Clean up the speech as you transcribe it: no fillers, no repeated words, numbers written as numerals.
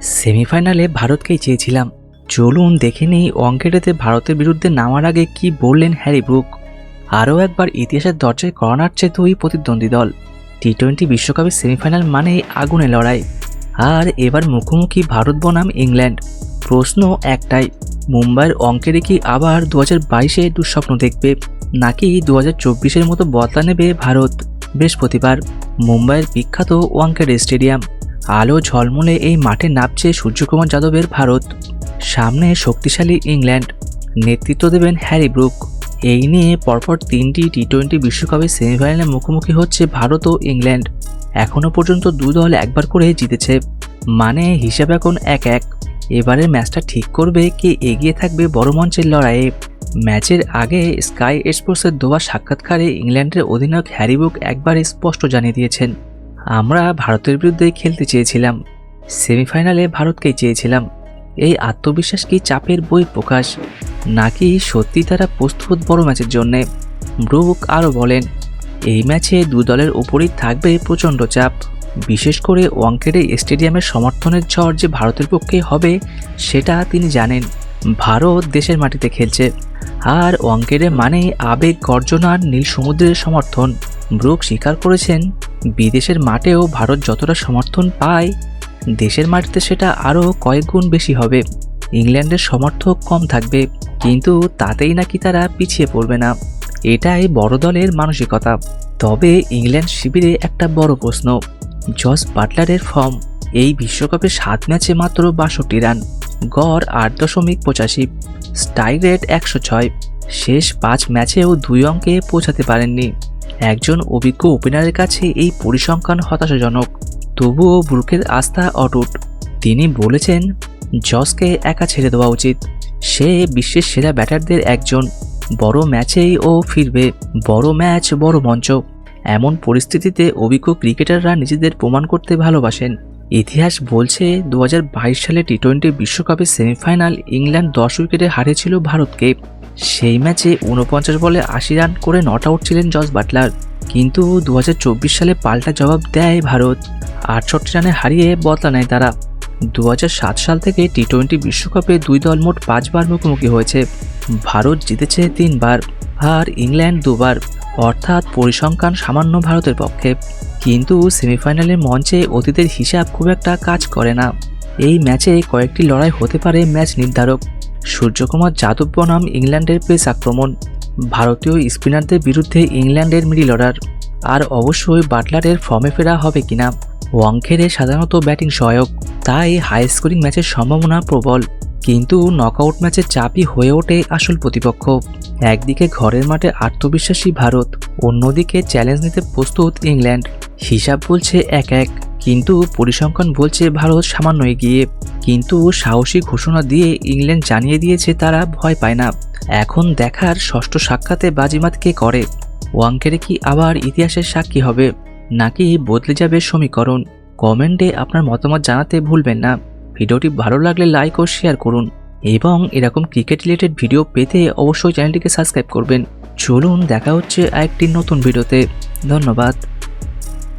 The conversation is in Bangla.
সেমিফাইনালে ভারতকেই চেয়েছিলাম। চলুন দেখে নেই ওয়ানডেতে ভারতের বিরুদ্ধে নামার আগে কি বললেন হ্যারি ব্রুক। আরও একবার ইতিহাসের দরজায় কড়া নাড়ছে দুই প্রতিদ্বন্দ্বী দল। টি-20 বিশ্বকাপের সেমিফাইনাল মানেই আগুনে লড়াই। আর এবার মুখোমুখি ভারত বনাম ইংল্যান্ড। প্রশ্ন একটাই, মুম্বাইয়ের ওয়ানডে কি আবার 2022-এ দুঃস্বপ্ন দেখবে, নাকি 2024-এর মতো বদলা নেবে ভারত? বৃহস্পতিবার মুম্বাইয়ের বিখ্যাত ওয়ানডে স্টেডিয়াম। আলো ঝলমলে এই মাঠে নামছে সূর্যকুমার যাদবের ভারত। সামনে শক্তিশালী ইংল্যান্ড, নেতৃত্ব দেবেন হ্যারি ব্রুক। এই নিয়ে পরপর 3টি টি-20 বিশ্বকাপের সেমিফাইনালে মুখোমুখি হচ্ছে ভারত ও ইংল্যান্ড। এখনও পর্যন্ত দুই দল একবার করে জিতেছে, মানে হিসাব এখন 1-1। এবারের ম্যাচটা ঠিক করবে কে এগিয়ে থাকবে বড় মঞ্চের লড়াইয়ে। ম্যাচের আগে স্কাই স্পোর্টসের দেওয়া সাক্ষাৎকারে ইংল্যান্ডের অধিনায়ক হ্যারি ব্রুক একবার স্পষ্ট জানিয়ে দিয়েছেন, আমরা ভারতের বিরুদ্ধে খেলতে চেয়েছিলাম, সেমিফাইনালে ভারতকেই চেয়েছিলাম। এই আত্মবিশ্বাস কি চাপের বহিঃপ্রকাশ, নাকি সত্যি তারা প্রস্তুত বড় ম্যাচের জন্যে? ব্রুক আরও বলেন, এই ম্যাচে দুই দলের উপরই থাকবে প্রচণ্ড চাপ। বিশেষ করে ওয়ানডে স্টেডিয়ামের সমর্থনের ঝড় যে ভারতের পক্ষে হবে সেটা তিনি জানেন। ভারত দেশের মাটিতে খেলছে, আর ওয়ানডে মানেই আবেগ, গর্জনার নীল সমুদ্রের সমর্থন। ব্রুক স্বীকার করেছেন, বিদেশের মাঠেও ভারত যতটা সমর্থন পায়, দেশের মাটিতে সেটা আরও কয়েক গুণ বেশি হবে। ইংল্যান্ডের সমর্থক কম থাকবে, কিন্তু তাতেই নাকি তারা পিছিয়ে পড়বে না। এটাই বড় দলের মানসিকতা। তবে ইংল্যান্ড শিবিরে একটা বড় প্রশ্ন, জস বাটলারের ফর্ম। এই বিশ্বকাপে 7 ম্যাচে মাত্র 62 রান, গড় 8.85, স্ট্রাইক রেট 106। শেষ 5 ম্যাচেও 2 অঙ্কে পৌঁছাতে পারেননি। একজন অভিজ্ঞ ওপেনারের কাছে এই পরিসংখ্যান হতাশাজনক। তবুও ব্রুকের আস্থা অটুট। তিনি বলেছেন, জসকে একা ছেড়ে দেওয়া উচিত। সে বিশ্বের সেরা ব্যাটারদের একজন। বড় ম্যাচেই ও ফিরবে। বড় ম্যাচ, বড় মঞ্চ। এমন পরিস্থিতিতে অভিজ্ঞ ক্রিকেটাররা নিজেদের প্রমাণ করতে ভালোবাসেন। ইতিহাস বলছে 2022 সালে টি-20 বিশ্বকাপের সেমিফাইনাল ইংল্যান্ড 10 উইকেটে হারিয়েছিল ভারতকে। সেই ম্যাচে 49 বলে 80 রান করে নট আউট ছিলেন জস বাটলার। কিন্তু 2024 সালে পাল্টা জবাব দেয় ভারত। 68 রানে হারিয়ে বদলা নেয় তারা। 2007 সাল থেকে টি-20 বিশ্বকাপে দুই দল মোট 5 বার মুখোমুখি হয়েছে। ভারত জিতেছে 3 বার, আর ইংল্যান্ড 2 বার, অর্থাৎ পরিসংখ্যান সামান্য ভারতের পক্ষে। কিন্তু সেমিফাইনালের মঞ্চে অতীতের হিসাব খুব একটা কাজ করে না। এই ম্যাচে কয়েকটি লড়াই হতে পারে ম্যাচ নির্ধারক। সূর্যকুমার যাদব বনাম ইংল্যান্ডের পেস আক্রমণ, ভারতীয় স্পিনারদের বিরুদ্ধে ইংল্যান্ডের মিডল অর্ডার, আর অবশ্যই বাটলারের ফর্মে ফেরা হবে কিনা। ওয়ানডে সাধারণত ব্যাটিং সহায়ক, তাই হাই স্কোরিং ম্যাচের সম্ভাবনা প্রবল। কিন্তু নকআউট ম্যাচের চাপই হয়ে ওঠে আসল প্রতিপক্ষ। একদিকে ঘরের মাঠে আত্মবিশ্বাসী ভারত, অন্যদিকে চ্যালেঞ্জ নিতে প্রস্তুত ইংল্যান্ড। হিসাব বলছে 1-1, কিন্তু পরিসংখ্যান বলছে ভারত সামান্য এগিয়ে। কিন্তু সাহসী ঘোষণা দিয়ে ইংল্যান্ড জানিয়ে দিয়েছে তারা ভয় পায় না। এখন দেখার ষষ্ঠ সাক্ষাতে বাজিমাত কে করে। ওয়ানডে কি আবার ইতিহাসের সাক্ষী হবে, নাকি বদলে যাবে সমীকরণ? কমেন্টে আপনার মতামত জানাতে ভুলবেন না। ভিডিওটি ভালো লাগলে লাইক ও শেয়ার করুন, এবং এরকম ক্রিকেট রিলেটেড ভিডিও পেতে অবশ্যই চ্যানেলটিকে সাবস্ক্রাইব করবেন। চলুন দেখা হচ্ছে আরেকটি নতুন ভিডিওতে। ধন্যবাদ।